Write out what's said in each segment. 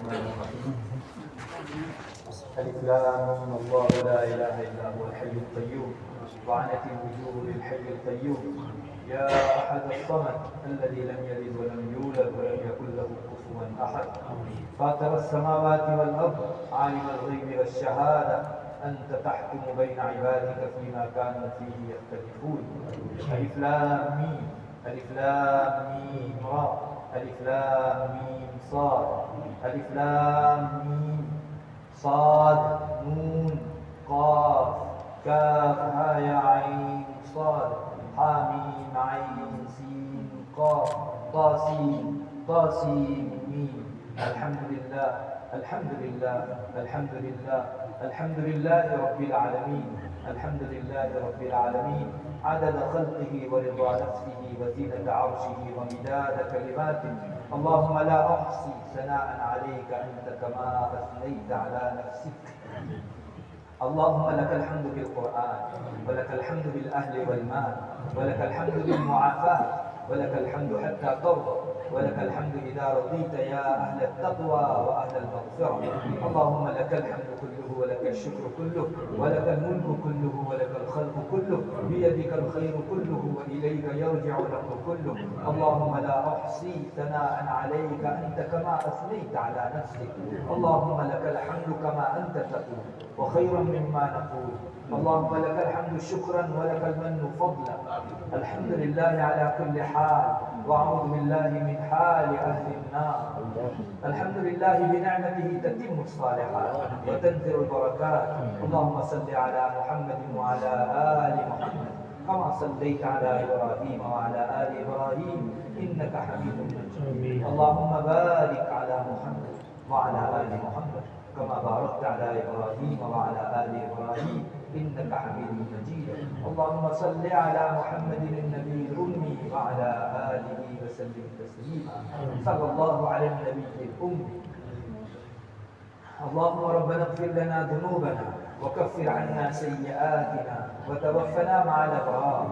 الرحمن الرحيم. ألف لام الله لا إله إلا هو الحي القيوم وعنت الوجوه للحي القيوم يا أحد الصمد الذي لم يلد ولم يولد ولم يكن له كفوا أحد فاطر السماوات والأرض عالم الغيب والشهادة أنت تحكم بين عبادك فيما كانوا فيه يختلفون. ألف لام ميم ألف لام ميم را ألف لام ميم صاد ألف لام ميم صاد نون قاف كاف ها يا عين صاد حاميم عين سين قاف طاسين ميم. الحمد لله الحمد لله الحمد لله الحمد لله رب العالمين الحمد لله رب العالمين عدد خلقه ورضا نفسه وزينة عرشه ومداد كلماته. اللهم لا أحصي ثناء عليك أنت كما أثنيت على نفسك. اللهم لك الحمد بالقرآن ولك الحمد بالأهل والمال ولك الحمد بالمعافاة ولك الحمد حتى ترضى ولك الحمد إذا رضيت يا أهل التقوى وأهل المغفرة. اللهم لك الحمد كله ولك الشكر كله ولك الملك كله ولك الخلق كله بيدك الخير كله وإليك يرجع الأمر كله. اللهم لا أحصي ثناء عليك أنت كما أثنيت على نفسك. اللهم لك الحمد كما أنت تقول وخيرا مما نقول. اللهم لك الحمد شكرا ولك المن فضلا. الحمد لله على كل حال وأعوذ بالله من حال أهل النار. الحمد لله بنعمته تتم الصالحات وتنزل البركات. اللهم صل على محمد وعلى آل محمد كما صليت على إبراهيم وعلى آل إبراهيم إنك حميد مجيد. اللهم بارك على محمد وعلى آل محمد كما باركت على إبراهيم وعلى آل إبراهيم إنك حميد مجيد. اللهم صل على محمد النبي الأمي وعلى آله وسلم تسليما. صلى الله على النبي الأمي. اللهم ربنا اغفر لنا ذنوبنا وكفر عنا سيئاتنا وتوفنا مع الأبرار.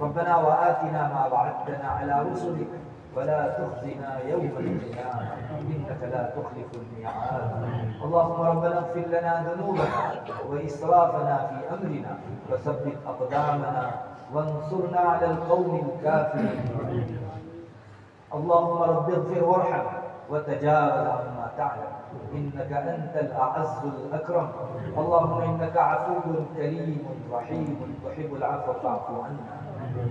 ربنا وآتنا ما وعدتنا على رسلك ولا تخزنا يوم القيامة إنك لا تخلف الميعاد. اللهم ربنا اغفر لنا ذنوبنا وإسرافنا في أمرنا وثبت أقدامنا وانصرنا على القوم الكافرين. اللهم رب اغفر وارحم وتجاوز عما تعلم إنك أنت الأعز الأكرم. اللهم إنك عفو كريم رحيم تحب العفو فاعف عنا.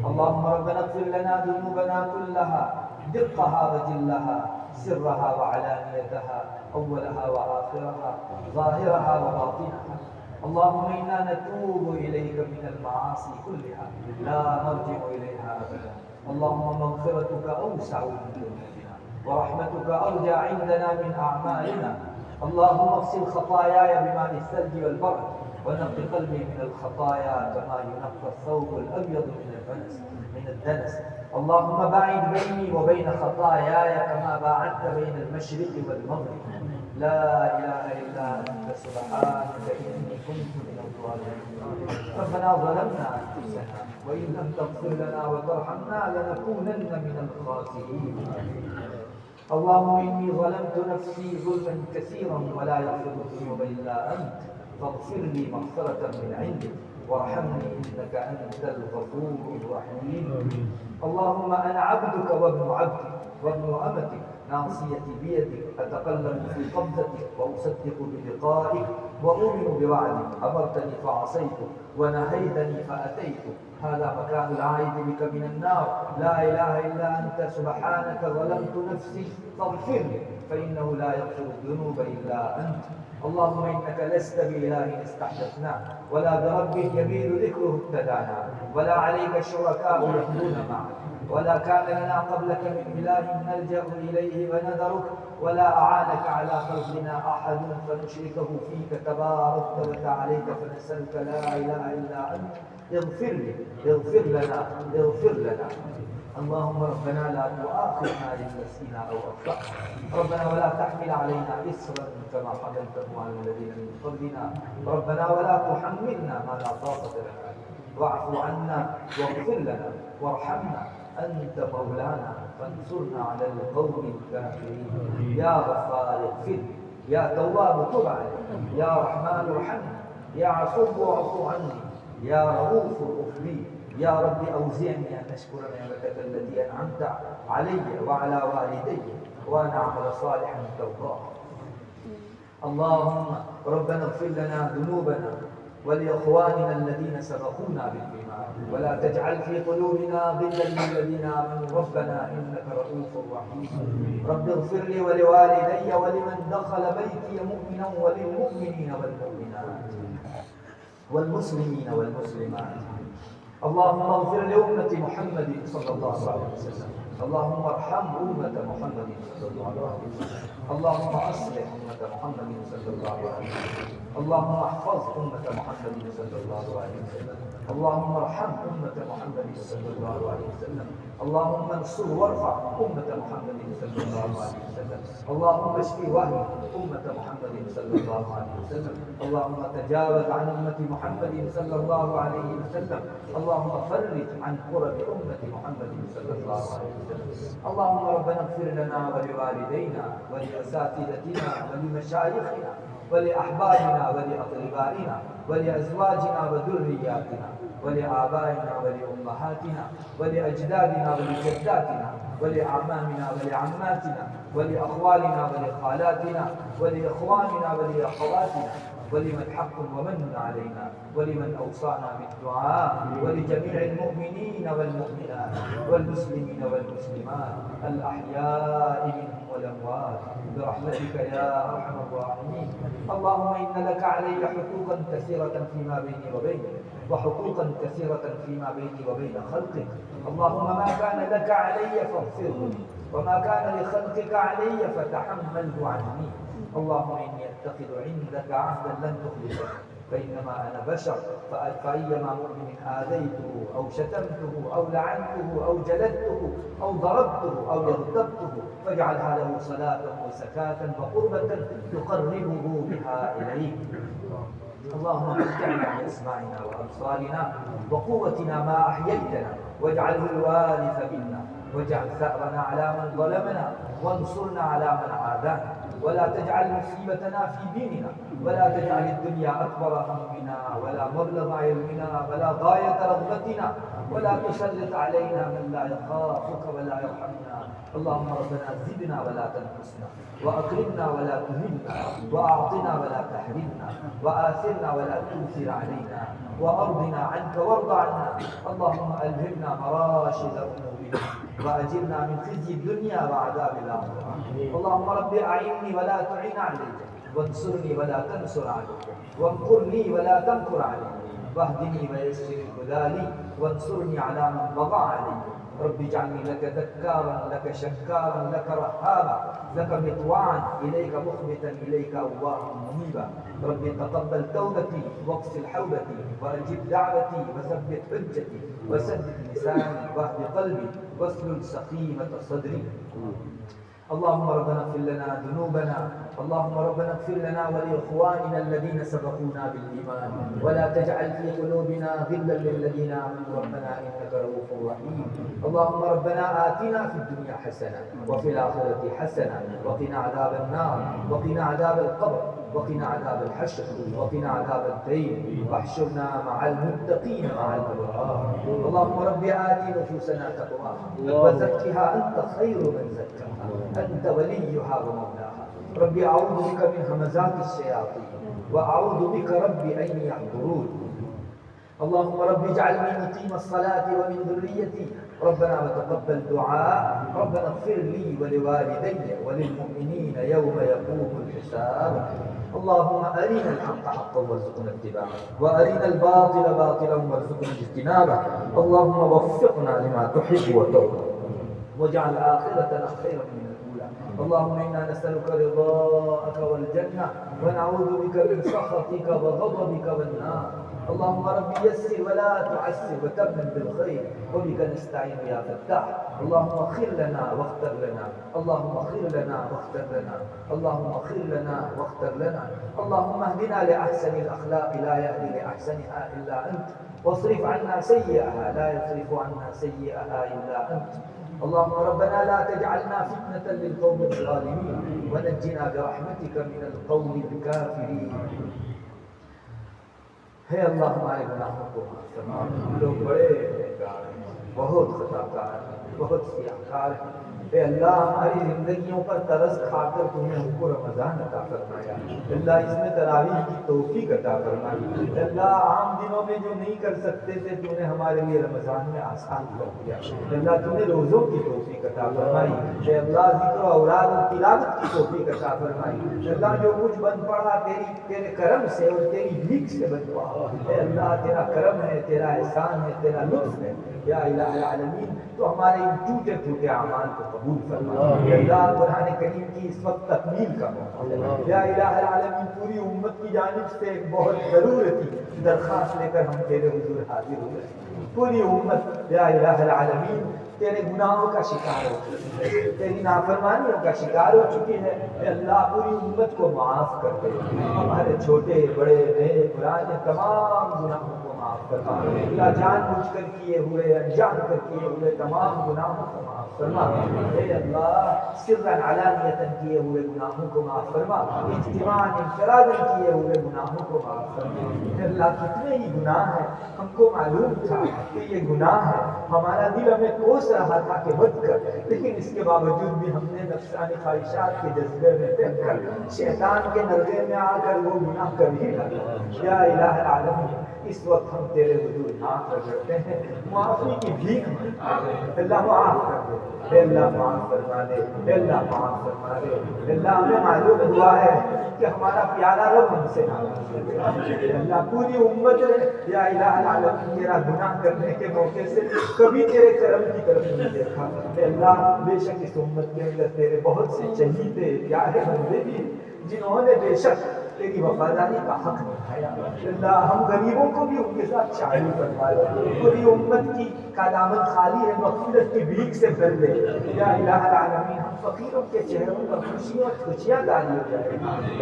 اللهم ربنا اغفر لنا ذنوبنا كلها دقها وجلها سرها وعلانيتها أولها وآخرها ظاهرها وباطنها. اللهم إنا نتوب إليك من المعاصي كلها لا نرجع إليها أبدا. اللهم مغفرتك أوسع من ذنوبنا ورحمتك أرجى عندنا من أعمالنا. اللهم اغسل خطاياي بماء الثلج والبرد ونقي قلبي من الخطايا كما ينقى الثوب الأبيض من الدنس. اللهم باعد بيني وبين خطاياي كما باعدت بين المشرق والمغرب. لا إله إلا أنت سبحانك إني كنت من الظالمين. ربنا ظلمنا أنفسنا وإن لم تغفر لنا وترحمنا لنكونن من الخاسرين. اللهم إني ظلمت نفسي ظلما كثيرا ولا يغفر الذنوب إلا أنت فاغفر لي مغفرة من عندك وارحمني إنك أنت الغفور الرحيم. اللهم أنا عبدك وابن عبدك وابن أمتك ناصيتي بيدك أتقلب في قبضتك وأصدق بلقائك وأؤمن بوعدك. أمرتني فعصيتك ونهيتني فأتيتك. هذا مكان العائد بك من النار. لا إله إلا أنت سبحانك ظلمت نفسي فاغفر لي فإنه لا يغفر الذنوب إلا أنت. اللهم إنك لست بإله استحدثناه ولا برب يبيد ذكره ابتدانا ولا عليك الشركاء يحملون معك ولا كان لنا قبلك من إله نلجأ إليه ونذرك ولا أعانك على خلقنا أحد فنشركه فيك تباركت وتعاليت فنسألك لا إله إلا أنت اغفر لي اغفر لنا اغفر لنا. اللهم ربنا لا تؤاخذنا إن نسينا أو أخطأنا. ربنا ولا تحمل علينا إصرا كما حملته على الذين من قبلنا. ربنا ولا تحملنا ما لا طاقة لنا به. واعف عنا واغفر لنا وارحمنا أنت مولانا فانصرنا على القوم الكافرين. يا غفار اغفر، يا تواب تب علي، يا رحمن ارحمني، يا عفو اعف عني، يا رؤوف اغفر لي. يا رب أوزعني أن أشكر نعمتك التي أنعمت علي وعلى والدي وأن أعمل صالحا ترضاه. اللهم ربنا اغفر لنا ذنوبنا ولإخواننا الذين سبقونا بالإيمان ولا تجعل في قلوبنا غلا للذين آمنوا ربنا إنك رؤوف رحيم. رب اغفر لي ولوالدي ولمن دخل بيتي مؤمنا وللمؤمنين والمؤمنات والمسلمين والمسلمات. اللهم اغفر لأمة محمد صلى الله عليه وسلم. اللهم ارحم أمة محمد صلى الله عليه وسلم. اللهم أصلح أمة محمد صلى الله عليه وسلم. اللهم احفظ أمة محمد صلى الله عليه وسلم. اللهم ارحم أمة محمد صلى الله عليه وسلم. اللهم انصر وارفع أمة محمد صلى الله عليه وسلم. اللهم اشف وهم أمة محمد صلى الله عليه وسلم. اللهم تجاوز عن أمة محمد صلى الله عليه وسلم. اللهم فرج عن كرب أمة محمد صلى الله عليه وسلم. اللهم ربنا اغفر لنا ولوالدينا ولأساتذتنا ولمشايخنا ولأحبابنا ولأقربائنا ولأزواجنا وذرياتنا ولآبائنا ولأمهاتنا ولأجدادنا ولجداتنا ولأعمامنا ولعماتنا ولأخوالنا ولخالاتنا ولإخواننا ولأخواتنا ولمن حق ومن علينا ولمن أوصانا بالدعاء ولجميع المؤمنين والمؤمنات والمسلمين والمسلمات الأحياء منهم والأموات برحمتك يا أرحم الراحمين. اللهم إن لك علي حقوقا كثيرة فيما بيني وبينك وحقوقا كثيرة فيما بيني وبين خلقك. اللهم ما كان لك علي فاغفره لي وما كان لخلقك علي فتحمله عني. اللهم إني أتخذ عندك عهدا لن تخلفه فإنما أنا بشر فأيما مؤمن آذيته أو شتمته أو لعنته أو جلدته أو ضربته أو يغتبته فاجعلها له صلاة وزكاة وقربة يقربه بها إليك. اللهم متعنا بأسماعنا وأبصارنا وقوتنا ما أحييتنا واجعله الوارث منا واجعل ثأرنا على من ظلمنا وانصرنا على من عادانا ولا تجعل مصيبتنا في ديننا ولا تجعل الدنيا أكبر همنا ولا مبلغ علمنا ولا غاية رغبتنا ولا تسلط علينا من لا يخافك ولا يرحمنا. اللهم ربنا زدنا ولا تنقصنا وأكرمنا ولا تهنا وأعطنا ولا تحرمنا وآثرنا ولا تؤثر علينا وأرضنا عنك وارض عنا. اللهم ألهمنا مراشد أمورنا وأجرنا من خزي الدنيا وعذاب الآخرة. اللهم رب أعني ولا تعين علي وانصرني ولا تنصر علي وامكر لي ولا تمكر علي واهدني ويسر الهدى لي وانصرني على من بغى علي. رب اجعلني لك ذكارا لك شكارا لك رهابا لك مطواعا إليك مخبتا إليك أوابا منيبا. رب تقبل توبتي واغسل حوبتي وأجب دعوتي وثبت حجتي وسدد لساني واهد قلبي واسلل سقيمة صدري. اللهم ربنا اغفر لنا ذنوبنا. اللهم ربنا اغفر لنا ولإخواننا الذين سبقونا بالإيمان ولا تجعل في قلوبنا غلا للذين آمنوا ربنا إنك رؤوف رحيم. اللهم ربنا آتنا في الدنيا حسنة وفي الآخرة حسنة وقنا عذاب النار وقنا عذاب القبر وقنا عذاب الحشر وقنا عذاب الدين واحشرنا مع المتقين مع الأبرار. اللهم رب آت نفوسنا تقواها وزكها أنت خير من زكاها أنت وليها ومولاها. رب أعوذ بك من همزات الشياطين وأعوذ بك رب أن يحضرون. اللهم رب اجعلني مقيم الصلاة ومن ذريتي ربنا وتقبل دعاء. ربنا اغفر لي ولوالدي وللمؤمنين يوم يقوم الحساب. اللهم أرنا الحق حقا وارزقنا اتباعه وأرنا الباطل باطلا وارزقنا اجتنابه. اللهم وفقنا لما تحب وترضى واجعل آخرتنا خيرا من الأولى. اللهم إنا نسألك رضاك والجنة ونعوذ بك من سخطك وغضبك والنار. اللهم رب يسر ولا تعسر وتمم بالخير وبك نستعين يا فتاح. اللهم اغفر لنا واختر لنا، اللهم اغفر لنا واختر لنا، اللهم اغفر لنا واختر لنا. اللهم اهدنا لأحسن الأخلاق لا يهدي لأحسنها إلا أنت، واصرف عنا سيئها لا يصرف عنا سيئها إلا أنت. اللهم ربنا لا تجعلنا فتنة للقوم الظالمين ونجنا برحمتك من القوم الكافرين. ہے اللہ ہمارے گناہوں کو معاف فرما. ہم لوگ بڑے گنہگار ہیں، بہت خطاکار ہیں، بہت سیاہکار ہیں. اے اللہ ہماری زندگیوں پر ترس کھا کر تم نے ہم کو رمضان عطا فرمایا. اللہ اس میں تراویح کی توفیق عطا فرمائی. اللہ عام دنوں میں جو نہیں کر سکتے تھے تو نے ہمارے لیے رمضان میں آسان کر دیا. اللہ تم نے روزوں کی توفیق عطا فرمائی. اے اللہ ذکر و اوراد و تلاوت کی توفیق عطا فرمائی. اللہ جو کچھ بن پڑا تیرے کرم سے اور تیری بھیک سے بن پڑا. اے اللہ تیرا کرم ہے، تیرا احسان ہے، تیرا لطف ہے. یا الہ العالمین تو ہمارے ان ٹوٹے پھوٹے اعمال کو قبول فرما. یا اللہ قرآن کریم کی اس وقت تکمیل کا موقع ہے. یا الہ العالمین پوری امت کی جانب سے ایک بہت ضرورتی درخواست لے کر ہم تیرے حضور حاضر ہوئے. پوری امت یا الہ العالمین تیرے گناہوں کا شکار ہو چکی ہے، تیری نافرمانیوں کا شکار ہو چکی ہے. اے اللہ پوری امت کو معاف کر دے. ہمارے چھوٹے بڑے نئے پرانے تمام گناہوں کو معاف فرما. اللہ جان بوجھ کر کیے ہوئے انجان کر کیے ہوئے تمام گناہوں کو معاف فرما. اے اللہ سرًا علانیۃً کیے ہوئے گناہوں کو معاف فرما. اجتماعاً انفراداً کیے ہوئے گناہوں کو معاف فرما. اے اللہ کتنے ہی گناہ ہیں ہم کو معلوم تھا کہ یہ گناہ ہے، ہمارا دل ہمیں کوس رہا تھا کہ مت کر، لیکن اس کے باوجود بھی ہم نے نفسانی خواہشات کے جذبے میں پھینک کر شیطان کے نرغے میں آ کر وہ گناہ کر ہی ڈالا. یا الہ العالمین اس وقت ہم تیرے حضور ہاتھ رگڑتے ہیں، معافی کی بھیک مانگتے ہیں. اللہ معاف کر دے. اے اللہ معاف فرما دے. اے اللہ معاف فرما دے. اے اللہ ہمیں معلوم ہوا ہے کہ ہمارا پیارا رب ہم سے ناراض ہے. اے اللہ پوری امت نے یا الہ العالمین تیرا گناہ کرنے کے موقع سے کبھی تیرے کرم کی طرف نہیں دیکھا. اے اللہ بے شک اس امت کے اندر تیرے بہت سے چہیتے پیارے بندے بھی جنہوں نے بے شک تیری وفاداری کا حق نبھایا. اللہ ہم غریبوں کو بھی ان کے ساتھ شامل فرما لے. پوری امت کی دامن خالی ہے، مغفرت کی بھیک سے بھر دے. یا الہ العالمین ہم فقیروں کے چہروں پر خوشیاں تاری ہو جائے.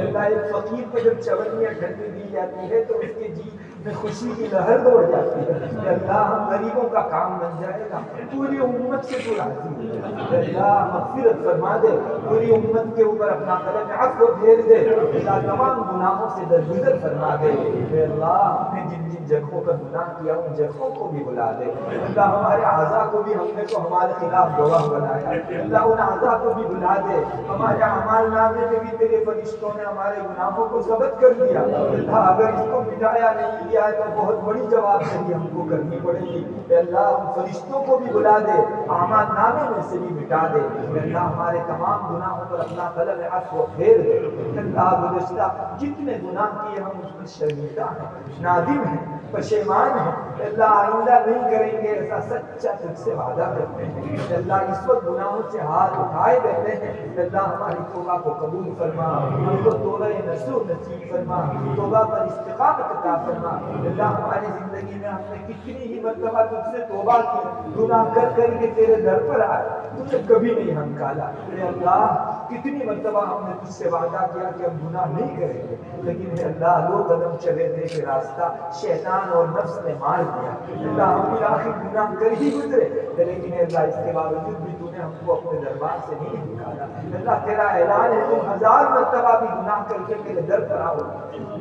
اللہ ایک فقیر کو جب چونیاں ڈھنڈی دی جاتی ہے تو اس کے جی میں خوشی کی لہر دوڑ جاتی ہے. اللہ ہم غریبوں کا کام بن جائے گا. پوری امت سے تو راضی ہے. اللہ مغفرت فرما دے. پوری امت کے اوپر اپنا قلم عفو پھیر دے. اللہ تمام گناہوں سے درگزر فرما دے. اے اللہ ہم نے جن جن جگہوں پر گناہ کیا ان جگہوں کو بھی بلا دے. اللہ ہمارے اعضاء کو بھی ہم نے تو ہمارے خلاف گواہ بنایا. اللہ ان اعضاء کو بھی بلا دے. ہمارے اعمال نامے میں بھی تیرے فرشتوں نے ہمارے گناہوں کو ضبط کر دیا. اللہ اگر اس کو مٹایا نہیں گیا تو بہت بڑی جواب دہی ہم کو کرنی پڑے گی. اے اللہ ان فرشتوں کو بھی بلا دے، اعمال نامے میں سے بھی مٹا دے. اے اللہ ہمارے تمام گناہوں پر اپنا قلم عفو پھیر دے. اللہ گزشتہ جتنے گناہ کیے ہم اس پر شرمندہ ہیں، نادم ہیں، پشیمان ہیں. اللہ آئندہ نہیں کریں گے ایسا سچا تجھ سے وعدہ کرتے ہیں. اللہ اس وقت گناہوں سے ہاتھ اٹھائے دیتے ہیں. اللہ ہماری توبہ کو قبول فرما. ہم کو توبہ نصوح نصیب فرما. توبہ پر استقامت عطا فرما. اللہ ہماری زندگی میں ہم نے کتنی ہی مرتبہ تجھ سے توبہ کی، گناہ کر کر کے تیرے در پر آئے، تجھ نے کبھی نہیں ہم نکالا. اے اللہ کتنی مرتبہ ہم نے تجھ سے وعدہ کیا کہ ہم گناہ نہیں کریں گے، لیکن اے اللہ 2 قدم چلے تھے کہ راستہ شیطان اور نفس نے مار دیا. اللہ ہم بھی آخر گناہ کر ہی گزرے، لیکن اے اللہ اس کے باوجود بھی تو نے ہم کو اپنے دربار سے نہیں نکالا. اللہ تیرا اعلان ہے تم 1000 مرتبہ بھی گناہ کر کے میرے در پر آؤ،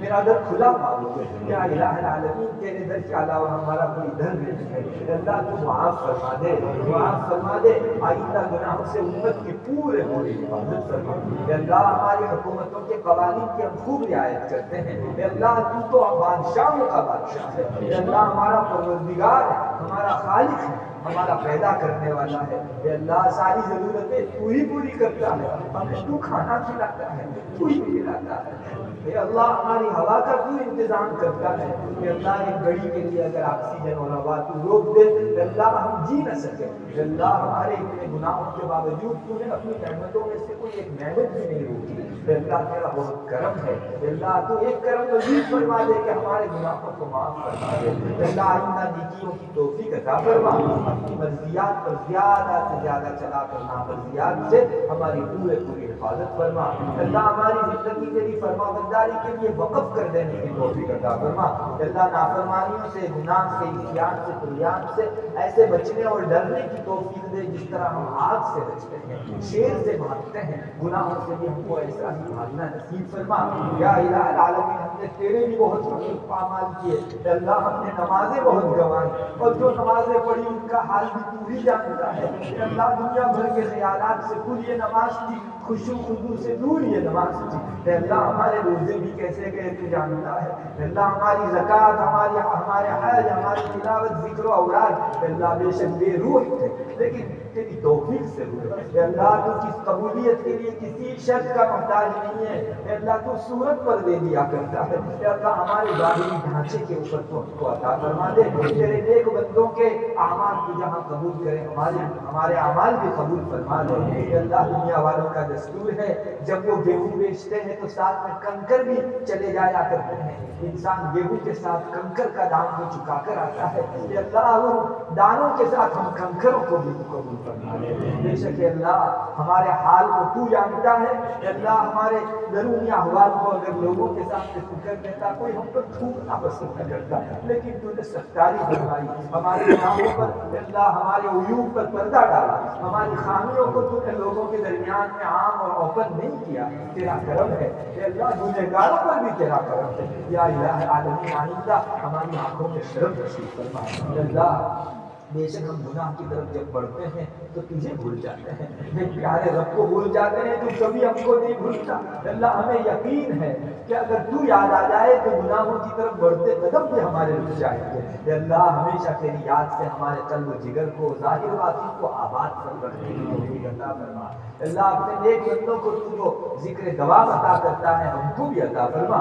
میرا در کھلا پاؤ گے. یا الہ العالمین تیرے در کے علاوہ ہمارا کوئی در نہیں ہے. اللہ تو معاف فرما دے، معاف فرما دے. آئندہ گناہوں سے امت کی پورے حفاظت فرما. اے اللہ ہماری حکومتوں کے قوانین کی ہم خوب رعایت کرتے ہیں. اے اللہ تو بادشاہوں کا بادشاہ ہے. اے اللہ ہمارا پروردگار ہے، ہمارا خالق ہے. ہمارا پیدا کرنے والا ہے، اے اللہ ساری ضرورتیں تو ہی پوری کرتا ہے، ہمیں تو کھانا کھلاتا ہے، تو ہی کھلاتا ہے، اے اللہ ہماری ہوا کا تو انتظام کرتا ہے، اے اللہ ایک گھڑی کے لیے اگر آکسیجن اور ہوا تو روک دے اے اللہ ہم جی نہ سکے، اے اللہ ہمارے اتنے گناہوں کے باوجود تو نے اپنی نعمتوں میں سے کوئی ایک نعمت بھی نہیں روکی، اے اللہ تیرا بہت کرم ہے، اے اللہ تو ایک کرم مزید فرما دے کہ ہمارے گناہوں کو معاف فرما دے، اے اللہ آئندہ نیکیوں کی توفیق عطا فرما، اپنی مرضیات پر زیادہ سے زیادہ چلا کر نامرضیات سے ہماری پوری حفاظت فرما، اے اللہ ہماری زندگی تیری فرما برداری کے لیے وقف کر دینے کی توفیق عطا فرما، اے اللہ نافرمانیوں سے، گناہ سے، عصیان سے، طغیان سے ایسے بچنے اور ڈرنے کی توفیق دے جس طرح ہم آگ سے بچتے ہیں، شیر سے بھاگتے ہیں، گناہوں سے بھی ہم کو ایسا ہی بھاگنا نصیب فرما، یا الہ العالمین ہم نے تیرے بھی بہت اعمال کیے، اے اللہ ہم نے نمازیں بہت گنوائی اور جو نمازیں پڑھی ان کا حال بھی تو ہی جانتا ہے، اے اللہ دنیا بھر کے خیالات سے کھل یہ نماز تھی، خشوع خضوع سے دور یہ نماز تھی، اے اللہ ہمارے روزے بھی کیسے گئے تو جانتا ہے، اے اللہ ہماری زکوٰۃ، ہمارے حج، ہماری تلاوت، ذکر و اوراد، اے اللہ بے شک بے روح تھے لیکن تیری توفیق سے ہوئے، اے اللہ تو کس قبولیت کے لیے کسی شرط کا محتاج نہیں ہے، اے اللہ تو صورت پر دے دیا کرتا ہے، اے اللہ ہمارے ظاہری ڈھانچے کے اوپر تو ہم کو عطا فرما دے، تیرے نیک بندوں کے اعمال کو جہاں قبول کرے ہمارے اعمال بھی قبول فرما دے، اے اللہ دنیا والوں کا دستور ہے جب وہ گیہوں بیچتے ہیں تو ساتھ میں کنکر بھی چلے جایا کرتے ہیں، انسان گیہوں کے ساتھ کنکر کا دام بھی چکا کر آتا ہے، اے اللہ وہ دانوں کے ساتھ ہم کنکروں کو بھی قبول فرما دے، بے شک اللہ ہمارے حال کو تو جانتا ہے، اے اللہ ہمارے درونی احوال کو اگر لوگوں کے سامنے تو کر دیتا کوئی ہم پر تھوکنا پسند نہ کرتا، لیکن تو نے ستاری فرمائی ہمارے گناہوں پر، اے اللہ ہمارے عیوب پر پردہ ڈالا، ہماری خامیوں کو تو نے لوگوں کے درمیان میں عام اور اوپن نہیں کیا، تیرا کرم ہے، اے اللہ گنہگاروں پر بھی تیرا کرم ہے، یا الہ العالمین آئندہ ہماری آنکھوں میں شرم نصیب فرما، اے اللہ بے شک ہم گناہ کی طرف جب بڑھتے ہیں تو تجھے بھول جاتے ہیں، ہم پیارے رب کو بھول جاتے ہیں، تو کبھی ہم کو نہیں بھولتا، اللہ ہمیں یقین ہے کہ اگر تو یاد آ جائے تو گناہوں کی طرف بڑھتے قدم بھی ہمارے رک جائیں گے، اللہ ہمیشہ تیری یاد سے ہمارے قلب و جگر کو، ظاہر و باطن کو آباد کر رکھنے کی توفیق عطا فرما، اللہ اپنے نیک بندوں کو تو جو ذکر دوام عطا کرتا ہے ہم کو بھی عطا فرما،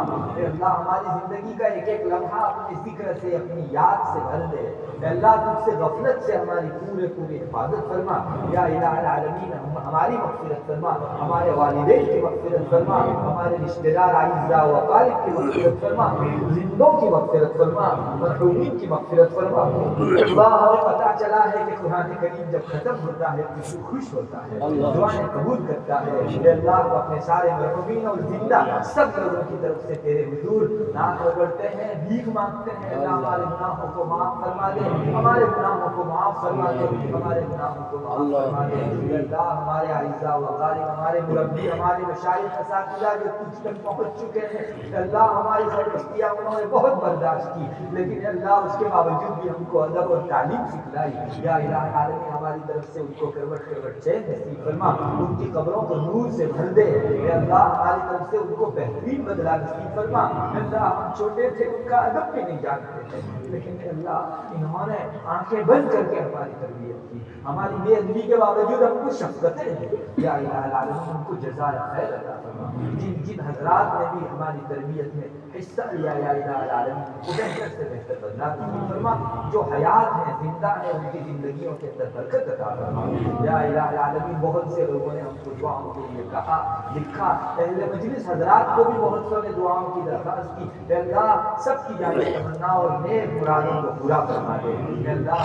اللہ ہماری زندگی کا ایک ایک لمحہ اپنے ذکر سے، اپنی یاد سے بھر دے، اللہ تجھ سے غفلت سے ہماری پوری حفاظت فرما، یا الہ العالمین ہماری مغفرت فرما، ہمارے والدین کی مغفرت فرما، ہمارے رشتہ دار اعزاء و اقارب کی مغفرت فرما، زندوں کی مغفرت فرما، مرحومین کی مغفرت فرما، اللہ ہمیں پتہ چلا ہے کہ قرآن کریم جب ختم ہوتا ہے تو تو خوش ہوتا ہے، دعائیں قبول کرتا ہے، اے اللہ اپنے سارے مرحومین اور زندہ سب لوگوں کی طرف سے تیرے حضور نام پڑھتے ہیں، بھیک مانگتے ہیں، اللہ ہمارے گناہوں کو معاف فرما دے، ہمارے گناہوں کو معاف فرما دے، ہمارے گناہوں کو معاف فرما دے، اللہ ہمارے اعزاء و اقارب، ہمارے مربی، ہمارے مشائخ اساتذہ جو تجھ تک پہنچ چکے ہیں، اللہ ہماری سرپرستیاں انہوں نے بہت برداشت کی، لیکن اللہ اس کے باوجود بھی ہم کو ادب اور تعلیم سکھلائی، یا الہ العالمین ہماری طرف سے ان کو کروٹ چین نصیب فرما، ان کی قبروں کو نور سے بھر دے، اے اللہ ہماری طرف سے ان کو بہترین بدلہ نصیب فرما، اللہ ہم چھوٹے تھے ان کا ادب بھی نہیں جانتے تھے، لیکن اللہ انہوں نے آنکھیں بند کر کے ہماری تربیت کی، ہماری بے ادبی کے باوجود ہم کو شفقتیں دی، یا الہ العالمین ان کو جزائے خیر عطا فرما، جن حضرات نے بھی ہماری تربیت میں حصہ لیا، یا الہ العالمین ان کو بہتر سے بہتر بدلہ نصیب فرما، جو حیات ہیں زندہ ہیں ان کی زندگیوں کے اندر برکت عطا فرما، یا الہ العالمین بہت سے لوگوں نے ہم کو دعاؤں کے لیے کہا لکھا، اہل مجلس حضرات کو بھی بہت سارے دعاؤں کی درخواست کی، اے اللہ سب کی جائے تمنا اور نیک مرادوں کو پورا فرما دے، اے اللہ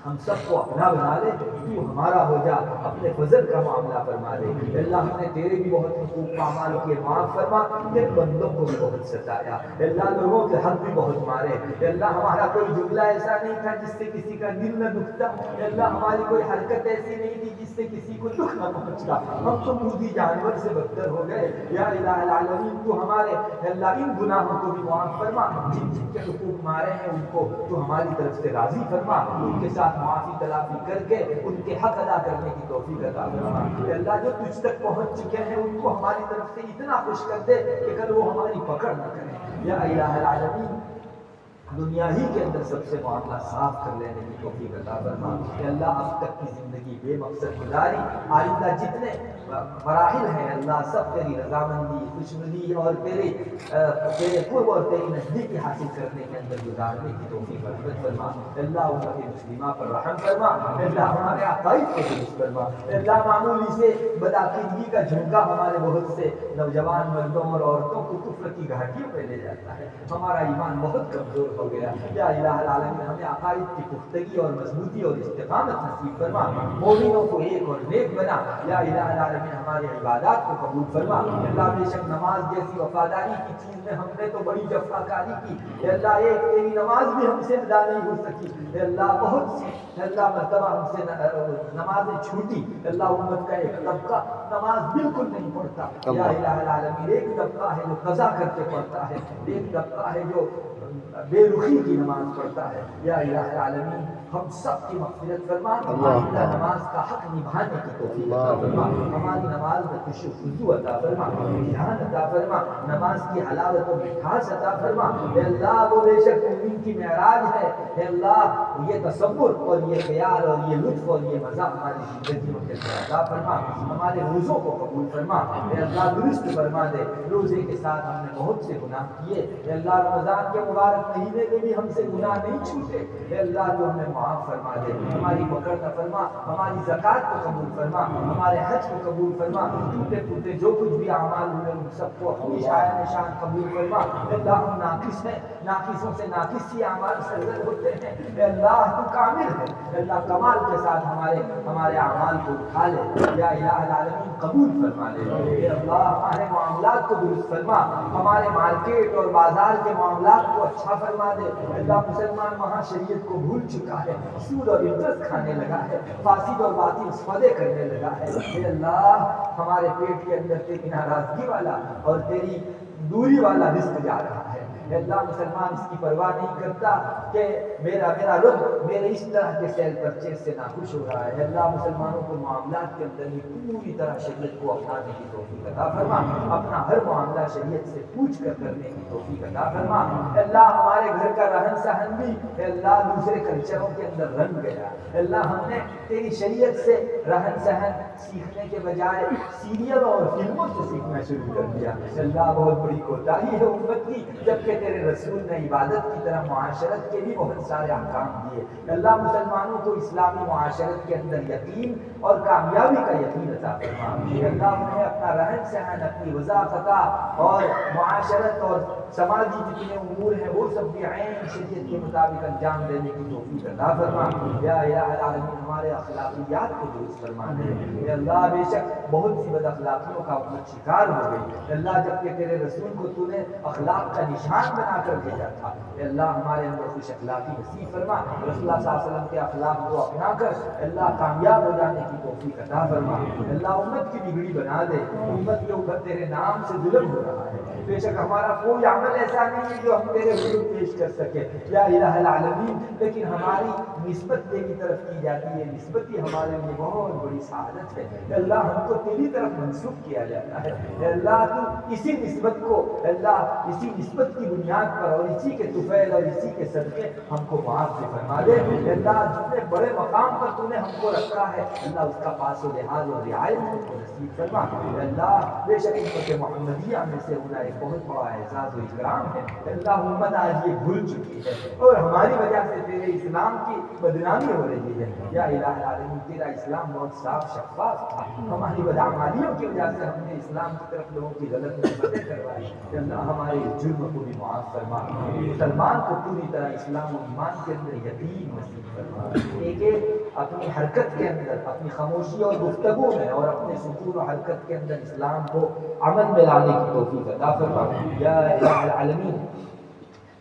ہم سب کو اپنا بنا لے، تو ہمارا ہو جا، اپنے فضل کا معاملہ فرما دے، اللہ ہم نے تیرے بھی بہت حقوق اعمال کیے معاف فرما، تیرے بندوں کو بھی بہت ستایا، اللہ لوگوں کے حق بھی بہت مارے، اللہ ہمارا کوئی جملہ ایسا نہیں تھا جس سے کسی کا دل نہ دکھتا، اللہ ہماری کوئی حرکت ایسی نہیں تھی جس سے کسی کو دکھ نہ پہنچتا، ہم تو مودی جانور سے بدتر ہو گئے، یا الہ العالمین تو ہمارے اللہ ان گناہوں کو بھی معاف فرما، جن جن کے حقوق مارے ہیں ان کو تو ہماری طرف سے راضی فرما، ان کے ساتھ معافی تلافی کر کے ان کے حق ادا کرنے کی توفیق عطا فرما، اللہ جو تجھ تک پہنچ چکے ہیں ان کو ہماری طرف سے اتنا خوش کر دے کہ کل وہ ہماری پکڑ نہ کریں، یا الہ العالمین دنیا ہی کے اندر سب سے معاملہ صاف کر لینے کی توفیق عطا فرما۔ کہ اللہ اب تک کی زندگی بے مقصد گزاری، آئندہ جتنے مراحل ہیں اللہ سب تیری رضامندی، خوشنودی اور تیرے قرب اور تیری نزدیکی حاصل کرنے کے اندر گزارنے کی توفیق عطا فرما۔ اللہ امت مسلمہ پر رحم فرما، اللہ ہمارے عقائد کو درست فرما، اللہ معمولی سے بدعقیدگی کا جھونکا ہمارے بہت سے نوجوان مردوں اور عورتوں کو کفر کی گھاٹیوں پہ لے جاتا ہے، ہمارا ایمان بہت کمزور ہو گیا۔ یا الہ العالمین ہمیں عقائد کی پختگی اور مضبوطی اور استقامت نصیب فرما، مومنوں کو ایک اور نیک بنا۔ یا الہ العالمین ہماری عبادات کو قبول فرما۔ اللہ بے شک نماز جیسی وفاداری کی چیز میں ہم نے تو بڑی جفا کاری کی، اللہ ایک تیری نماز بھی ہم سے ادا نہیں ہو سکی، اللہ بہت سی اللہ مرتبہ ہم سے نمازیں چھوٹی، اللہ امت کا ایک طبقہ نماز بالکل نہیں پڑھتا۔ یا الہ العالمین ایک طبقہ ہے جو قضا کر کے پڑھتا ہے، ایک طبقہ ہے جو بے رخی کی نماز پڑھتا ہے۔ یا الہ العالمین ہم سب کی مغفرت فرما، آئندہ نماز کا حق نبھانے کی توفیق عطا فرما، ہماری نماز میں خشوع و خضوع عطا فرما، دھیان عطا فرما، نماز کی حلاوت و مٹھاس عطا فرما۔ اے اللہ وہ بے شک مومن کی معراج ہے، اے اللہ یہ تصور اور یہ خیال اور یہ لطف اور یہ مزہ ہماری زندگیوں کے اندر عطا فرما، ہمارے روزوں کو قبول فرما، اے اللہ درست فرما دے۔ روزے کے ساتھ ہم نے بہت سے گناہ کیے، اے اللہ رمضان کے مبارک مہینے میں بھی ہم سے گناہ نہیں چھوٹے، اے اللہ تو ہمیں معاف فرما دے، ہماری پکڑ نہ فرما، ہماری زکوٰۃ کو قبول فرما، ہمارے حج کو قبول فرما، ٹوٹے پھوٹے جو کچھ بھی اعمال ہوئے ان سب کو اپنی شاعر نشان قبول فرما۔ اے اللہ ہم ناقص ہیں، ناقصوں سے ناقص ہی اعمال سرزد ہوتے ہیں، اے اللہ تو کامل ہے، اے اللہ کمال کے ساتھ ہمارے اعمال کو اٹھا لے، یا الہ العالمین قبول فرما لے۔ اے اللہ ہمارے معاملات کو درست فرما، ہمارے مارکیٹ اور بازار کے معاملات کو اچھا فرما دے۔ اللہ مسلمان وہاں شریعت کو بھول چکا ہے، سود اور انٹرسٹ کھانے لگا ہے، فاسد اور باطل سودے کرنے لگا ہے۔ اے اللہ ہمارے پیٹ کے اندر تیری ناراضگی والا اور تیری دوری والا رزق جا رہا ہے، اے اللہ مسلمان اس کی پرواہ نہیں کرتا کہ میرا رب میرے اس طرح کے سیل پرچیز سے ناخوش ہو رہا ہے۔ اے اللہ مسلمانوں کو معاملات کے اندر ہی پوری طرح شریعت کو اپنانے کی توفیق عطا فرما، اپنا ہر معاملہ شریعت سے پوچھ کر کرنے کی توفیق عطا فرما۔ اے اللہ ہمارے گھر کا رہن سہن بھی اے اللہ دوسرے کلچروں کے اندر رنگ گیا، اے اللہ ہم نے تیری شریعت سے رہن سہن سیکھنے کے بجائے سیریلوں اور فلموں سے سیکھنا شروع کر دیا۔ اے اللہ بہت بڑی کوتاہی ہے امت کی، جبکہ تیرے رسول نے عبادت کی طرح معاشرت کے بھی بہت سارے احکام دیے۔ اللہ مسلمانوں کو اسلامی معاشرت کے اندر یقین اور کامیابی کا یقین عطا فرما۔ اللہ انہیں اپنا رہن سہن، اپنی وضاحت اور معاشرت اور سماجی جتنے امور ہیں وہ سب بھی عین شریعت کے مطابق انجام دینے کی توفیق عطا فرما۔ یا الہ العالمین ہمارے اخلاقیات کو درست فرما دے۔ اے اللہ بے شک بہت سی بد اخلاقیوں کا امت شکار ہو گئی، اللہ جبکہ تیرے رسول کو تو نے اخلاق کا نشان بنا کر بھیجا تھا۔ اے اللہ ہمارے اندر خوش اخلاقی نصیب فرما، رسول اللہ صلی اللہ علیہ وسلم کے اخلاق کو اپنا کر اللہ کامیاب ہو جانے کی توفیق عطا فرما۔ اللہ امت کی بگڑی بنا دے، امت کے اوپر تیرے نام سے ظلم ہو رہا ہے، بے شک ہمارا کوئی عمل ایسا نہیں ہے جو ہم تیرے حضور پیش کر سکے یا الہ العالمین، لیکن ہماری نسبت تیری طرف کی جاتی ہے، نسبت ہی ہمارے لیے بہت بڑی سعادت ہے۔ اے اللہ ہم کو تیری طرف منسوب کیا جاتا ہے، اے اللہ تو اسی نسبت کو اے اللہ اسی نسبت کی بنیاد پر اور اسی کے طفیل اور اسی کے صدقے ہم کو معاف بھی فرما دے۔ اے اللہ جتنے بڑے مقام پر تو نے ہم کو رکھا ہے اللہ اس کا پاس و لحاظ اور رعایت ہم کو نصیب فرما۔ اے اللہ بے شک امت محمدیہ میں سے ہونا ایک بہت بڑا اعزاز و اکرام ہے، اللہ امت آج یہ بھول چکی ہے اور ہماری وجہ سے تیرے اسلام کی بدنامی ہو رہی ہے۔ یا الہ العالمین تیرا اسلام بہت صاف شفاف تھا، ہماری بدعمالیوں کی وجہ سے ہم نے اسلام کی طرف لوگوں کی غلط نسبتیں کروائی، کہ اللہ ہمارے جرم کو بھی معاف فرما، مسلمان کو پوری طرح اسلام و ایمان کے اندر یقین نصیب فرما، ایک اپنی حرکت کے اندر اپنی خاموشی اور گفتگو میں اور اپنے سکون و حرکت کے اندر اسلام کو عمل میں لانے کی توفیق عطا فرما۔ یا الہ العالمین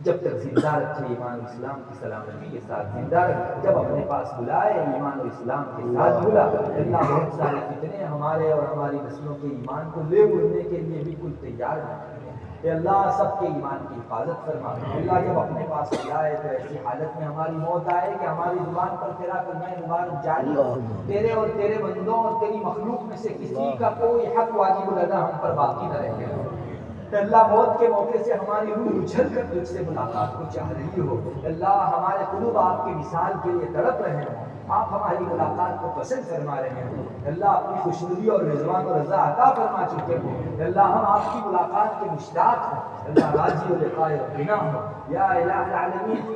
جب تک زندہ رکھے ایمان و اسلام کی سلامتی کے ساتھ زندہ رکھ، جب اپنے پاس بلائے ایمان و اسلام کے ساتھ بلا، اللہ بہت سارے فتنے ہمارے اور ہماری نسلوں کے ایمان کو لے اڑنے کے لیے بالکل تیار ہیں۔ اے اللہ سب کے ایمان کی حفاظت فرما، اللہ جب اپنے پاس بلائے تو ایسی حالت میں ہماری موت آئے کہ ہماری زبان پر تیرا کلمہ مبارک جاری ہو، تیرے اور تیرے بندوں اور تیری مخلوق میں سے کسی کا کوئی حق واجب الادا ہم پر باقی نہ رہے۔ اللہ موت کے موقع سے ہماری روح اچھل کر تجھ سے ملاقات کو چاہ رہی ہو، اللہ ہمارے قلوب آپ کی مثال کے لیے تڑپ رہے ہوں، آپ ہماری ملاقات کو پسند فرما رہے ہوں، اللہ اپنی خوشنودی اور رضوان و رضا عطا فرما چکے ہوں، اللہ ہم آپ کی ملاقات کے مشتاق ہوں، اللہ راضی و لقاء ربنا ہوں، یا الہ العالمین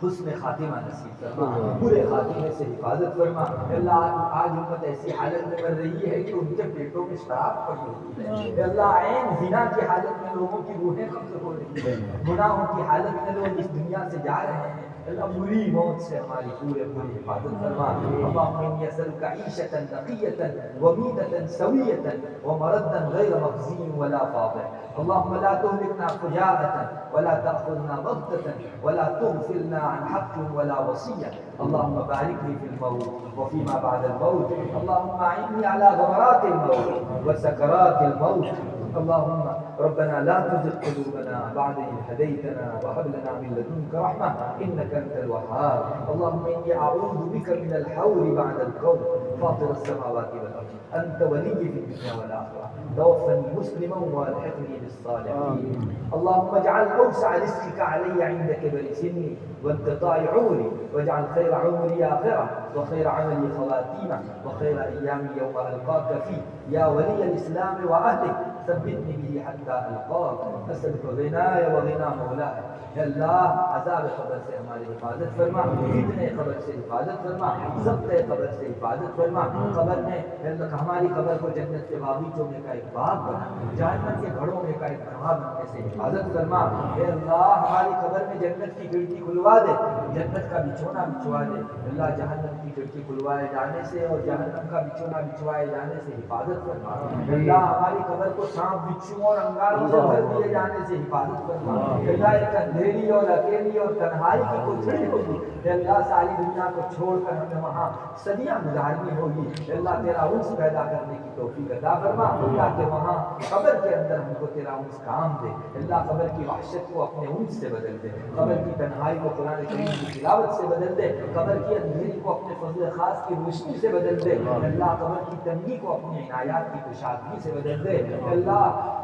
حسن خاتمہ نصیب فرما، برے خاتمے سے حفاظت فرما۔ اللہ آج امت ایسی حالت میں مر رہی ہے کہ ان کے پیٹوں میں شراب پڑی ہوتی ہے، اللہ عین زنا کی حالت میں لوگوں کی روحیں قبض ہو رہی ہے، گناہوں کی حالت میں لوگ اس دنیا سے جا رہے ہیں، اللہ بری موت سے ہماری پوری حفاظت فرما۔ اللهم إني أسألك عيشة نقية وميتة سوية ومردا غير مخزي ولا فاضح، اللهم لا تهلكنا فجاءة ولا تأخذنا بغتة ولا تغفلنا عن حق ولا وصية، اللهم بارك لي في الموت وفيما بعد الموت، اللهم أعني على غمرات الموت وسكرات الموت، اللهم ربنا لا تزغ قلوبنا بعد إذ هديتنا وهب لنا من لدنك رحمة إنك أنت الوهاب، اللهم إني أعوذ بك من الحول بعد القول، فاطر السماوات والأرض أنت ولي في الدنيا والآخرة، توفني مسلما والحقني بالصالحين، اللهم اجعل أوسع رزقك علي عند كبر سني وانقطاع عمري، واجعل خير عمري آخرة وخير عملي خواتيمه وخير أيامي يوم ألقاك فيه يا ولي الإسلام وأهله، ثبتني به حتى ألقاك، أسألك غناي وغنى مولاي، اے اللہ عذاب قبر سے ہماری حفاظت فرما، فتنہ قبر سے حفاظت فرما، ضبط قبر سے حفاظت فرما، قبر میں ہماری قبر کو جنت کے باغیچوں میں کا ایک باغ بنا، جہنم کے گھڑوں میں کا ایک گڑھا بننے سے حفاظت فرما، اے اللہ ہماری قبر میں جنت کی کھڑکی کھلوا دے، جنت کا بچھونا بچھوا دے، اللہ جہنم کی کھڑکی کھلوائے جانے سے اور جہنم کا بچھونا بچھوائے جانے سے حفاظت فرما، اللہ ہماری قبر کو سانپ بچھو اور انگاروں سے بھر دیے جانے سے حفاظت فرما، اللہ ایک اندھیری اور اکیلی اور تنہائی کی کوٹھڑی ہوگی، اے اللہ ساری دنیا کو چھوڑ کر ہمیں وہاں صدیاں گزارنی ہوگی، اے اللہ تیرا انس پیدا کرنے کی توفیق عطا فرما، تاکہ وہاں قبر کے اندر ہم کو تیرا انس کام دے، اللہ قبر کی وحشت کو اپنے انس سے بدل دے، قبر کی تنہائی کو قرآن کریم کی تلاوت سے بدل دے، قبر کی اندھیری کو اپنے فضل خاص کی روشنی سے بدل دے، اللہ قبر کی تنگی کو اپنی عنایات کی کشادگی سے بدل دے، اللہ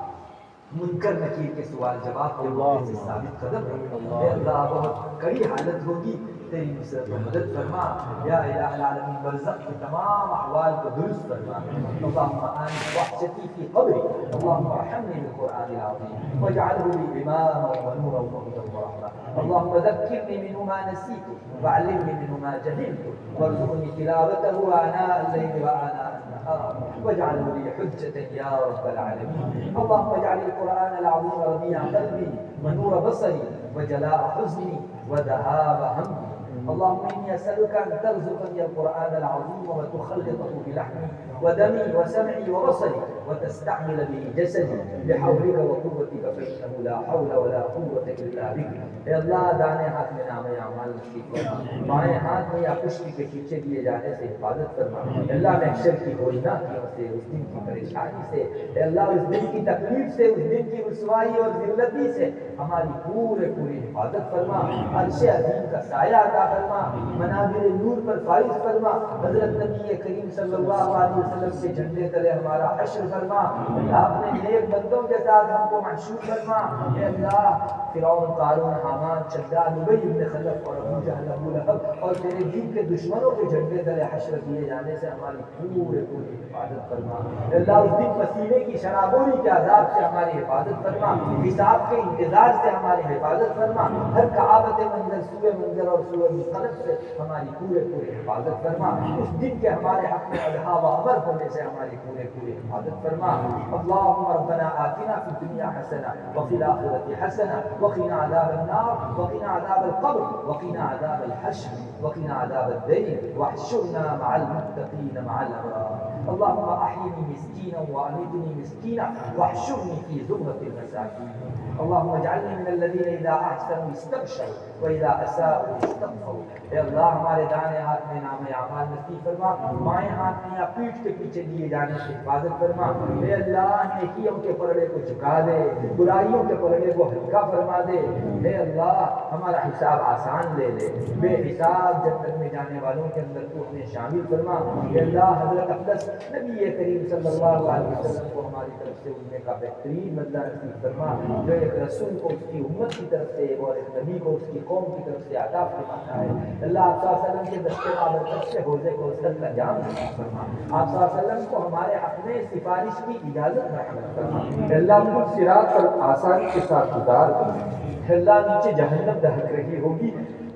منکر نکیر کے سوال جواب کے موقع سے ثابت قدم رکھ، اے اللہ بہت کڑی حالت ہوگی، تیری نصرت و مدد فرما، یا الہ العالمین برزخ کے تمام احوال کو درست فرما، اللہم آنِ وحشتی فی قبری، اللہم ارحمنی بالقرآن العظیم واجعلہ لی اماما ونورا وهدى ورحمة، اللہم ذکرنی منہ ما نسیت وعلمنی منہ ما جہلت وارزقنی تلاوته آناء اللیل وآناء النہار واجعله لي حجة يا رب العالمين، اللهم اجعل القرآن العظيم ربيع قلبي ونور بصري وجلاء حزني وذهاب همي، اللهم إني أسألك أن ترزقني القرآن العظيم وتخلطه بلحمي ودمي وسمعي وبصري وتستعمل به جسدي بحولك وقوتك فإنه لا حول ولا قوة إلا بك، اے اللہ دانے ہاتھ میں نام اعمال نصیب فرما، بائیں ہاتھ میں یا پشتی کے پیچھے دیے جانے سے حفاظت فرما، اے اللہ محشر کی ہولناکیوں سے، اس دن کی پریشانی سے، اے اللہ اس دن کی تکلیف سے، اس دن کی رسوائی اور ذلتی سے ہماری پوری حفاظت فرما، عرش عظیم کا سایہ عطا فرما، منابر نور پر فائز فرما، حضرت نبی کریم صلی اللہ علیہ وسلم کے جھنڈے تلے ہمارا حشر فرما، اللہ اپنے نیک بندوں کے ساتھ ہم کو محشور فرما، اے اللہ فرعون، قارون، حامان، شداد، ابی بن خلف اور ابو جہل، ابو لہب اور تیرے دین کے دشمنوں کے جھنڈے تلے حشر کیے جانے سے ہماری پوری حفاظت فرما، اے اللہ اس دن پسینے کی شرابوری کے عذاب سے ہماری حفاظت فرما، حساب کے انتظار سے ہماری حفاظت فرما، ہر کعابت منظر، سوء منظر اور سوء منقلب سے ہماری پوری حفاظت فرما، اس دن کے ہمارے حق میں ادھا و امر ہونے سے ہماری پوری حفاظت فرما، اللهم ربنا آتنا في الدنيا حسنة وفي الآخرة حسنة وقنا عذاب النار وقنا عذاب القبر وقنا عذاب الحشر وقنا عذاب الدين واحشرنا مع المتقين مع الأبرار، اللهم أحيني مسكينا وأميتني مسكينا واحشرني في زمرة المساكين، اللهم اجعلني من الذين إذا أحسنوا استبشروا وإذا أساءوا استغفروا، اے اللہ ہمارے دانے ہاتھ میں نام اعمال نصیب فرما، بائیں ہاتھ میں یا پیٹھ کے پیچھے دیے جانے سے حفاظت فرما، اے اللہ نیکیوں کے پلڑے کو جھکا دے، برائیوں کے پلڑے کو ہلکا فرما دے، اے اللہ ہمارا حساب آسان لے لے، بے حساب جنت میں جانے والوں کے اندر تو ہمیں شامل فرما، اے اللہ حضرت اقدس نبی کریم صلی اللہ علیہ وسلم کو ہماری طرف سے انہیں کا بہترین بدلہ نصیب فرما، جو ایک رسول کو اس کی امت کی طرف سے اور ایک نبی کو اس کی قوم کی طرف سے عطا فرماتا ہے۔ اللہ آپ صلی اللہ علیہ وسلم کے دستے بابرکت سے حوض کوثر کا جام نصیب فرما، آپ صلی اللہ علیہ وسلم کو ہمارے حق میں سفارش کی اجازت رحمت فرما۔ اللہ کو صراط پر آسانی کے ساتھ گزار کر، اللہ نیچے جہنم دہک رہی ہوگی،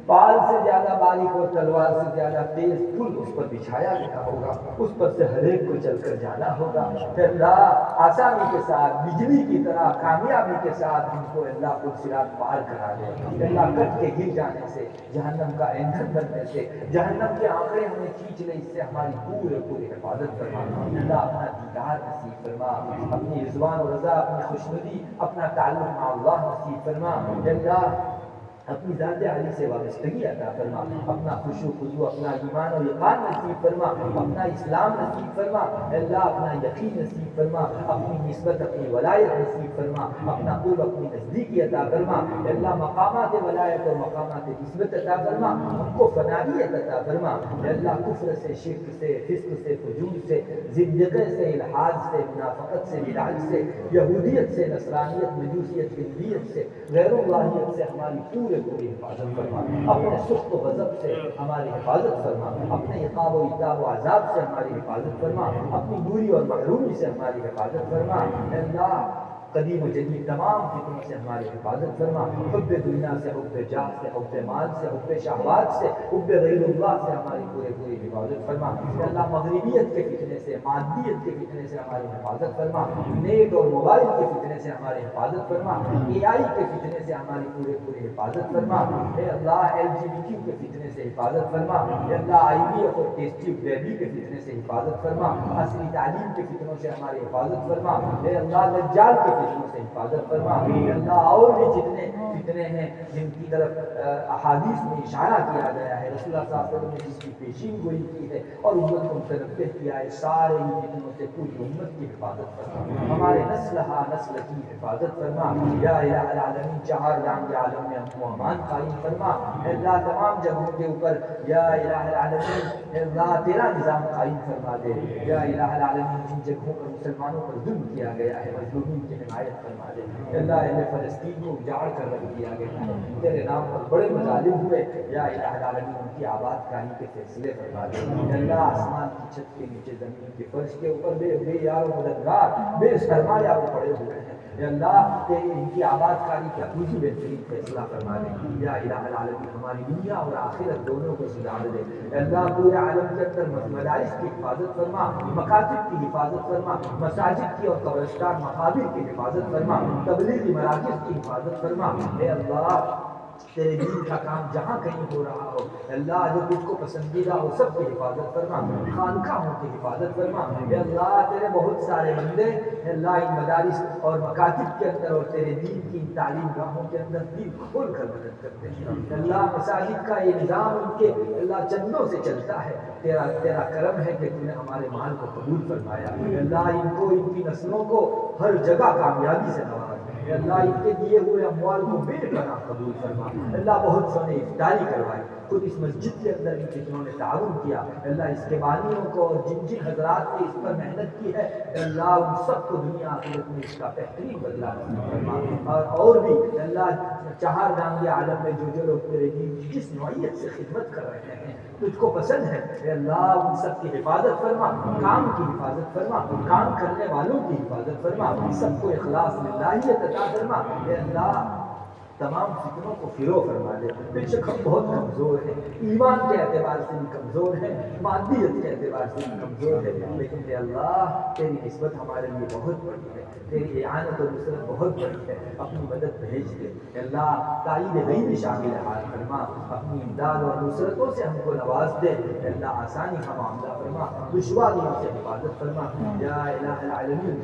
پال سے زیادہ باریک اور تلوار سے زیادہ تیز پل اس پر بچھایا گیا ہوگا، اس پر سے ہر ایک کو چل کر جانا ہوگا۔ پھر اللہ آسانی کے ساتھ بجلی کی طرح کامیابی کے ساتھ ہم کو اللہ کو صراط پار کرا دے۔ اللہ کٹ کے گر جانے سے، جہنم کا ایندھن بننے سے، جہنم کے آنکڑے ہمیں کھینچ لے، اس سے ہماری پوری حفاظت فرما۔ اللہ اپنا دیدار نصیب فرما، اپنی رضوان و رضا، اپنی خوشنودی، اپنا تعلق مع اللہ نصیب فرما۔ اللہ اپنی ذات عالی سے وابستگی عطا فرما، اپنا خشوع خضوع، اپنا ایمان و یقین نصیب فرما، اپنا اسلام نصیب فرما، اللہ اپنا یقین نصیب فرما، اپنی نسبت، اپنی ولایت نصیب فرما، اپنا قرب، اپنی نزدیکی عطا فرما۔ اللہ مقامات ولایت اور مقامات نسبت عطا فرما، ہم کو فنائیت عطا فرما۔ اللہ کفر سے، شرک سے، فسق سے، فجور سے، زندگی سے، الحاد سے، منافقت سے، بدعت سے، یہودیت سے، نصرانیت، مجوسیت، ہندویت سے، غیر اللہیت سے ہماری پوری حفاظت فرما۔ اپنے سخط و غضب سے ہماری حفاظت فرما، اپنے عقاب و عتاب و عذاب سے ہماری حفاظت فرما، اپنی دوری اور محرومی سے ہماری حفاظت فرما۔ اللہ قدیم و جدید تمام فتنوں سے ہماری حفاظت فرما، حب دنیا سے، حب جاہ سے، حب مال سے، حب شہوات سے، حب غیر اللہ سے ہماری پوری حفاظت فرما۔ اللہ مغربیت کے فتنے سے، مادیت کے فتنے سے ہماری حفاظت فرما، نیٹ اور موبائل کے فتنے سے ہماری حفاظت فرما، اے آئی کے فتنے سے ہماری پوری حفاظت فرما۔ اے اللہ LGBTQ کے فتنے سے حفاظت فرما، اے اللہ IVF اور ٹیسٹ ٹیوب بیبی کے فتنے سے حفاظت فرما، عصری تعلیم کے فتنوں سے ہماری حفاظت فرما، اے اللہ دجال کے فتنوں سے حفاظت فرما۔ اے اللہ اور بھی جتنے فتنے ہیں جن کی طرف احادیث میں اشارہ کیا گیا ہے، رسول اللہ صلی اللہ علیہ وسلم نے جس کی پیشین گوئی کی ہے اور امت کو متنبہ کیا ہے، سارے ہی فتنوں سے پوری امت کی حفاظت فرما، ہمارے نسل کی حفاظت فرما۔ یا الہ العالمین چہار جہاں کے عالم میں ہم کو امان قائم فرما۔ اے اللہ تمام جگہوں کے اوپر یا الہ العالمین، اے اللہ تیرا نظام قائم فرما دے۔ یا الہ العالمین جن جگہوں پر مسلمانوں پر ظلم کیا گیا ہے، مظلومین کی حمایت فرما دے۔ اے اللہ اہل فلسطین کو اجاڑ کر رکھ دیا گیا ہے، تیرے نام پر بڑے مظالم ہوئے، یا الہ العالمین ان کی آباد کاری کے فیصلے فرما دے۔ اے اللہ آسمان کی چھت کے نیچے، زمین کے فرش کے اوپر بے یار و مددگار، بے سرمایہ وہ پڑے ہوئے ہیں، اے اللہ تیری ان کی آباد کاری کا کچھ بہترین فیصلہ فرما دے۔ یا الہ العالمین ہماری دنیا اور آخرت دونوں کو سدھار دے۔ اے اللہ پورے عالم کے اندر مدارس کی حفاظت فرما، مکاتب کی حفاظت فرما، مساجد کی اور قبرستان مقابر کی حفاظت فرما، تبلیغی مراکز کی حفاظت فرما۔ اے اللہ تیرے دین کا کام جہاں کہیں ہو رہا ہو، اللہ جو تجھ کو پسندیدہ ہو سب کی حفاظت فرما، خانقاہوں کی حفاظت فرما۔ اے اللہ تیرے بہت سارے بندے اے اللہ ان مدارس اور مکاتب کے اندر اور تیرے دین کی ان تعلیم گاہوں کے اندر دل کھول کر مدد کرتے ہیں۔ اے اللہ مساجد کا یہ نظام ان کے اللہ چندوں سے چلتا ہے، تیرا کرم ہے کہ تو نے ہمارے مال کو قبول فرمایا۔ اے اللہ ان کو، ان کی نسلوں کو ہر جگہ کامیابی سے نواز۔ اے اللہ ان کے دیے ہوئے اموال کو بے پناہ قبول فرما۔ اللہ بہت سو نے افطاری کروائی، خود اس مسجد کے اندر ان جتنوں نے تعاون کیا، اللہ اس کے بانیوں کو اور جن جن حضرات نے اس پر محنت کی ہے، اللہ ان سب کو دنیا آخرت میں اس کا بہترین بدلہ نصیب فرما۔ اور بھی اللہ چہار جہاں کے عالم میں جو لوگ تیرے دین کی جس نوعیت سے خدمت کر رہے ہیں تجھ کو پسند ہے، اے اللہ ان سب کی حفاظت فرما، کام کی حفاظت فرما، کام کرنے والوں کی حفاظت فرما، سب کو اخلاص للہیت عطا فرما۔ اے اللہ تمام فتنوں کو فروغ فرما دے۔ بے شک ہم بہت کمزور ہیں، ایمان کے اعتبار سے بھی کمزور ہیں، مادیت کے اعتبار سے بھی کمزور ہیں، لیکن اے اللہ تیری نسبت ہمارے لیے بہت بڑی ہے، تیری اعانت و نصرت بہت بڑی ہے، اپنی مدد بھیج دے۔ اے اللہ تائید غیب شامل حال فرما، اپنی امداد اور نصرتوں سے ہم کو نواز دے۔ اے اللہ آسانی کا معاملہ فرما، دشواریوں سے حفاظت فرما۔ یا الہ العالمین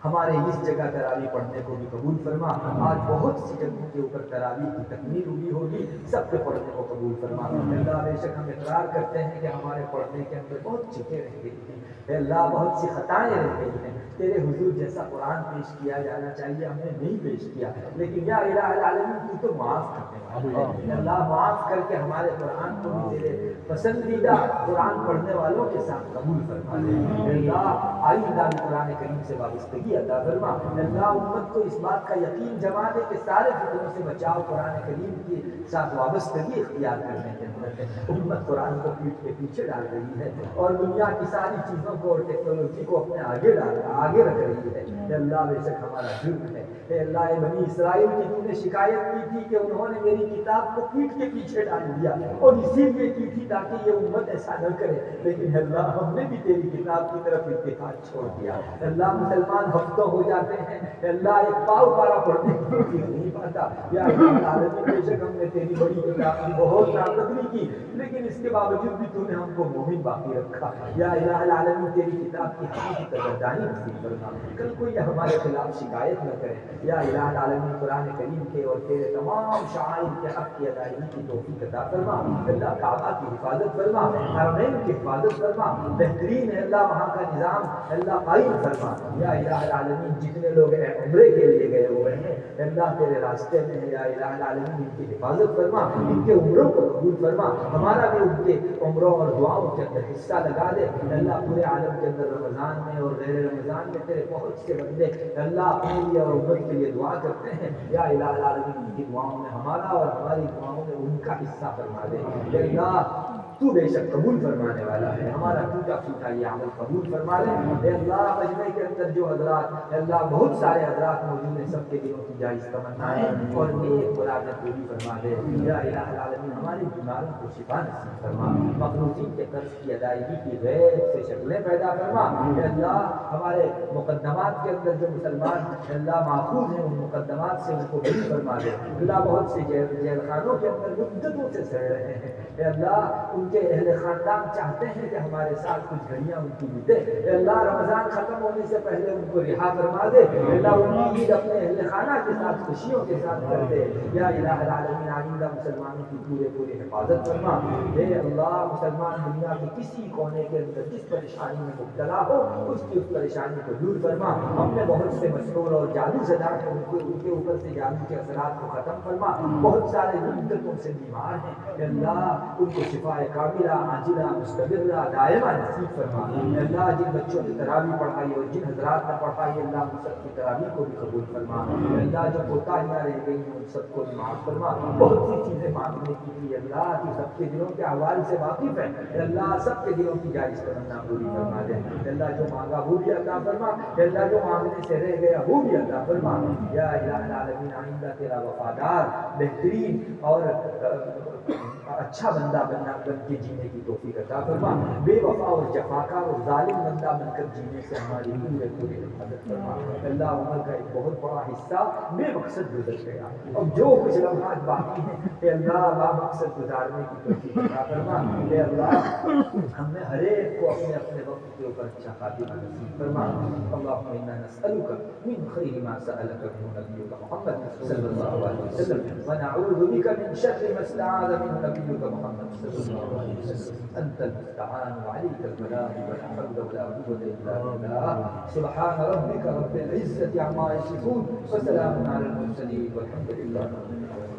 ہمارے اس جگہ تراویح پڑھنے کو بھی قبول فرما. آج بہت سی جگہوں کے اوپر تراویح کی تکمیل ہوئی ہوگی, سب کے پڑھنے کو قبول فرما. اللہ بے شک ہم اقرار کرتے ہیں کہ ہمارے پڑھنے کے اندر بہت چیزیں رہ گئی ہیں. اللہ بہت سی خطائیں رہ گئی ہیں. تیرے حضور جیسا قرآن پیش کیا جانا چاہیے, ہم نے نہیں پیش کیا, لیکن یا الہ العالمین تو معاف کرنے والا ہے. اللہ معاف کر کے ہمارے قرآن کو بھی تیرے پسندیدہ قرآن پڑھنے والوں کے ساتھ قبول فرما دے. اللہ آئندہ بھی قرآن کریم سے وابستگی عطا فرما. اللہ امت کو اس بات کا یقین جما دے کہ سارے فتنوں سے بچاؤ قرآن کریم کے ساتھ وابستگی اختیار کرنے کے اندر ہے. امت قرآن کو پیٹ کے پیچھے ڈال رہی ہے اور دنیا کی ساری چیزوں کو اور ٹیکنالوجی کو اپنے آگے رکھ رہی ہے. اللہ بے شک ہمارا جرم ہے. اے اللہ بنی اسرائیل کی تو نے شکایت کی تھی کہ انہوں نے میری کتاب کو پیٹ کے پیچھے ڈال دیا, اور اسی لیے کی تھی تاکہ یہ امت ایسا نہ کرے. لیکن اللہ ہم نے بھی تیری کتاب کی طرف اتفاق چھوڑ دیا. اللہ مسلمان ہفتوں ہو جاتے ہیں, اللہ ایک پاؤ پارا پڑھنے کی نہیں پاتا. یا عالمی بے شک ہم نے تیری بڑی کتاب کی بہت نافرمانی کی, لیکن اس کے باوجود بھی تو نے ہم کو مومن باقی رکھا. یا الہ العالمین تیری کتاب کی حقیقی قدردانی نصیب فرما. کل کوئی ہمارے خلاف شکایت نہ کرے. یا الہ العالمین قرآن کریم کے اور تیرے تمام شعائر کے حق کی ادائیگی کی توفیق عطا فرما. اللہ کعبہ کی حفاظت فرما, حرمین کی حفاظت فرما. بہترین ہے اللہ وہاں کا نظام اللہ قائم فرما. یا الہ العالمین جتنے لوگ عمرے کے لیے گئے ہوئے ہیں اللہ تیرے راستے میں ہے, یا الہ العالمین ان کی حفاظت فرما, ان کے عمروں کو قبول فرما. ہمارا بھی ان کے عمروں اور دعاؤں کے اندر حصہ لگا دے. اللہ پورے عالم کے اندر رمضان میں اور غیر رمضان میں تیرے بہت سے بندے اللہ اپنے لیے اور امت کے لیے دعا کرتے ہیں. یا الہ العالمین ان کی دعاؤں میں ہمارا اور ہماری دعاؤں میں ان کا حصہ فرما دے. یا اللہ تو بے شک قبول فرمانے والا ہے, ہمارا ٹوٹا پھوٹا یہ عمل قبول فرما لے. اے اللہ مجمع کے اندر جو حضرات, اللہ بہت سارے حضرات موجود ہیں, سب کے دلوں کی جائز تمنائیں اور نیک مرادیں پوری فرما دے. یا الہ العالمین ہماری بیماروں کو شفا نصیب فرما. مخلوقین کے قرض کی ادائیگی کی غیر سے شکلیں پیدا فرما. اے اللہ ہمارے مقدمات کے اندر جو مسلمان اللہ محفوظ ہیں, ان مقدمات سے ان کو بری فرما دے. اللہ بہت سے جیل خانوں کے اندر مدتوں سے سڑ رہے ہیں. اے اللہ ان کے اہل خاندان چاہتے ہیں کہ ہمارے ساتھ کچھ گھڑیاں ان کی بیتے. اے اللہ رمضان ختم ہونے سے پہلے ان کو رہا فرما دے. اے اللہ ان کی عید اپنے اہل خانہ کے ساتھ خوشیوں کے ساتھ کر دے. یا الہ العالمین آئندہ مسلمانوں کی پورے حفاظت فرما. اے اللہ مسلمان دنیا کے کسی کونے کے اندر جس پریشانی میں مبتلا ہو اس کی اس پریشانی کو دور فرما. ہم نے بہت سے مسحور اور جادو زدہ کو ان کے اوپر سے جادو کے اثرات کو ختم فرما. بہت سارے مدتوں سے بیمار ہیں, اے اللہ ان کو شفا کاملہ عاجلہ مستمرہ دائمہ نصیب فرما. اے اللہ جن بچوں نے تراویح پڑھائی اور جن حضرات نے پڑھائی, اللہ ان سب کی تراویح کو بھی قبول فرما. اے اللہ جو کوتاہیاں رہ گئی ہیں ان سب کو بھی معاف فرما. بہت سی چیزیں مانگنے کی تھی, اللہ تو سب کے دلوں کے احوال سے واقف ہے. اے اللہ سب کے دلوں کی جائز تمنا پوری فرما دے. اے اللہ جو مانگا وہ بھی عطا فرما. اے اللہ جو مانگنے سے رہ گیا وہ بھی عطا فرما. یا الہ العالمین آئندہ تیرا وفادار بہترین اور اچھا بندہ بن کے جینے کی توفیق عطا فرما. بے وفا اور جفاکار اور ظالم بندہ بن کر جینے سے ہماری پوری حفاظت فرما. اللہ عمر کا ایک بہت بڑا حصہ بے مقصد گزر گیا, اب جو کچھ لمحات باقی ہیں اے اللہ با مقصد گزارنے کی توفیق عطا فرما. اے اللہ ہم نے ہر ایک کو اپنے اپنے وقت کے اوپر اچھا خاتمہ نصیب فرما. اللهم انا نسألك من خير ما سألك منه نبيك محمد صلى الله عليه وسلم, ونعوذ بك من شر ما استعاذ منه نبيك محمد صلى الله عليه وسلم. انت المستعان وعليك البلاغ ولا حول ولا قوة الا بالله. سبحان ربك رب العزة عما يصفون وسلام على المرسلين والحمد لله رب العالمين.